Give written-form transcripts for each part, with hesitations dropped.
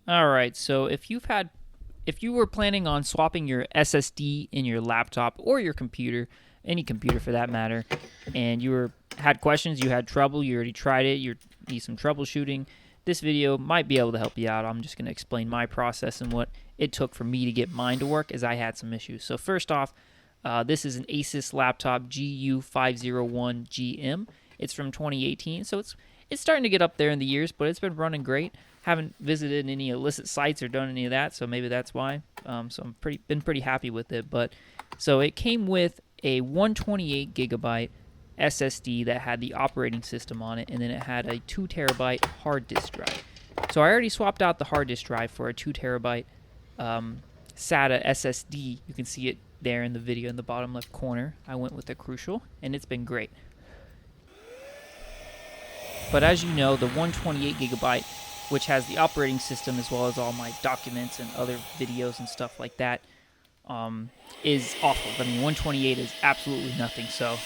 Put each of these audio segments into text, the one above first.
All right, so if you were planning on swapping your SSD in your laptop or your computer, any computer for that matter, and had questions, you had trouble, you already tried it, you need some troubleshooting, this video might be able to help you out. I'm just going to explain my process and what it took for me to get mine to work, as I had some issues. So first off, this is an ASUS laptop GU501GM. It's from 2018, so it's starting to get up there in the years, but it's been running great. Haven't visited any illicit sites or done any of that, so maybe that's why. So I'm been pretty happy with it. But so it came with a 128 gigabyte SSD that had the operating system on it, and then it had a 2 terabyte hard disk drive. So I already swapped out the hard disk drive for a 2 terabyte SATA SSD. You can see it there in the video in the bottom left corner. I went with the Crucial, and it's been great. But as you know, the 128 gigabyte, which has the operating system as well as all my documents and other videos and stuff like that, is awful. I mean, 128 is absolutely nothing. So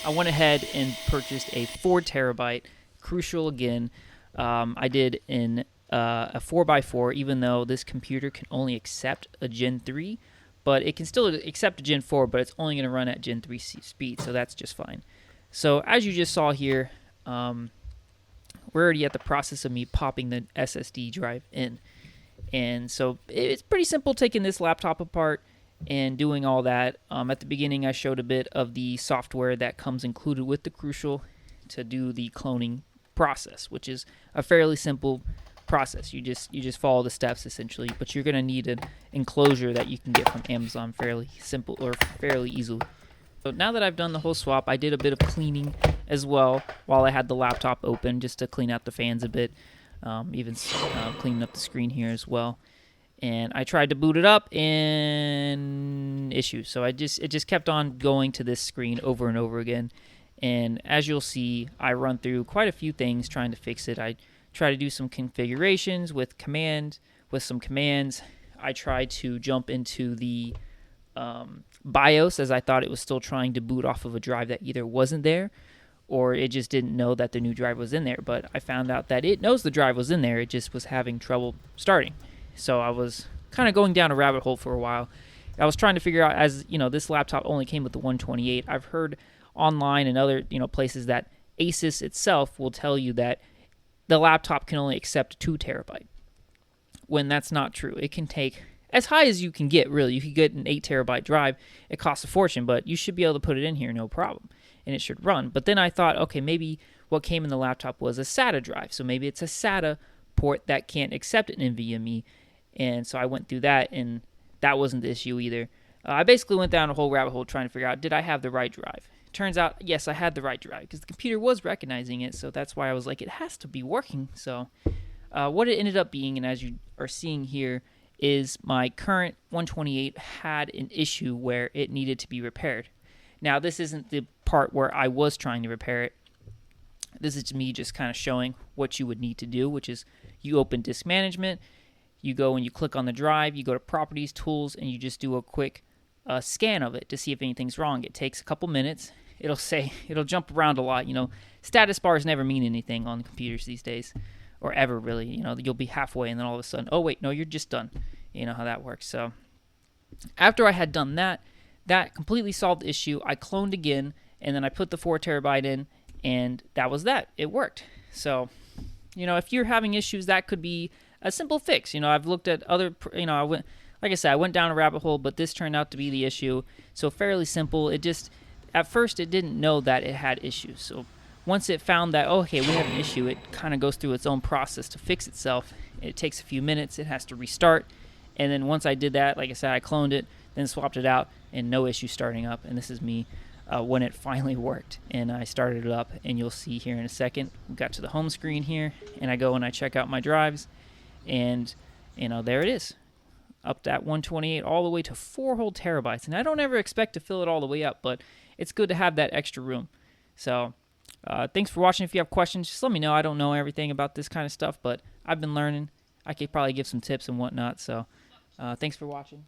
I went ahead and purchased a 4 terabyte Crucial again. I did in a 4x4, even though this computer can only accept a Gen 3, but it can still accept a Gen 4, but it's only going to run at Gen 3 speed, so that's just fine. So as you just saw here, we're already at the process of me popping the SSD drive in. And so it's pretty simple taking this laptop apart and doing all that. At the beginning, I showed a bit of the software that comes included with the Crucial to do the cloning process, which is a fairly simple process. You just follow the steps essentially, but you're going to need an enclosure that you can get from Amazon fairly simple or fairly easily. So now that I've done the whole swap, I did a bit of cleaning as well while I had the laptop open, just to clean out the fans a bit, even cleaning up the screen here as well. And I tried to boot it up, and issues. So it just kept on going to this screen over and over again. And as you'll see, I run through quite a few things trying to fix it. I try to do some configurations with some commands. I tried to jump into the BIOS, as I thought it was still trying to boot off of a drive that either wasn't there or it just didn't know that the new drive was in there. But I found out that it knows the drive was in there, it just was having trouble starting. So I was kind of going down a rabbit hole for a while. I was trying to figure out, as you know, this laptop only came with the 128. I've heard online and other places that ASUS itself will tell you that the laptop can only accept 2 terabyte, when that's not true. It can take as high as you can get, really. You could get an 8 terabyte drive. It costs a fortune, but you should be able to put it in here, no problem, and it should run. But then I thought, okay, maybe what came in the laptop was a SATA drive, so maybe it's a SATA port that can't accept an NVMe, and so I went through that, and that wasn't the issue either. I basically went down a whole rabbit hole trying to figure out, did I have the right drive? Turns out, yes, I had the right drive, because the computer was recognizing it, so that's why I was like, it has to be working. So what it ended up being, and as you are seeing here, is my current 128 had an issue where it needed to be repaired. Now, this isn't the part where I was trying to repair it. This is me just kind of showing what you would need to do, which is you open Disk Management, you go and you click on the drive, you go to Properties, Tools, and you just do a quick scan of it to see if anything's wrong. It takes a couple minutes. It'll jump around a lot. Status bars never mean anything on computers these days, or ever really. You'll be halfway and then all of a sudden, oh wait, no, you're just done. You know how that works. So after I had done that completely solved the issue. I cloned again, and then I put the 4 terabyte in, and that was that. It worked. So, if you're having issues, that could be a simple fix. I've looked at other, like I said, I went down a rabbit hole, but this turned out to be the issue. So fairly simple. At first it didn't know that it had issues. So once it found that, okay, we have an issue, it kind of goes through its own process to fix itself. It takes a few minutes. It has to restart. And then once I did that, like I said, I cloned it, then swapped it out, and no issue starting up. And this is me when it finally worked. And I started it up, and you'll see here in a second. We got to the home screen here, and I go and I check out my drives. And, there it is. Up that 128 all the way to 4 whole terabytes. And I don't ever expect to fill it all the way up, but it's good to have that extra room. So thanks for watching. If you have questions, just let me know. I don't know everything about this kind of stuff, but I've been learning. I could probably give some tips and whatnot. So thanks for watching.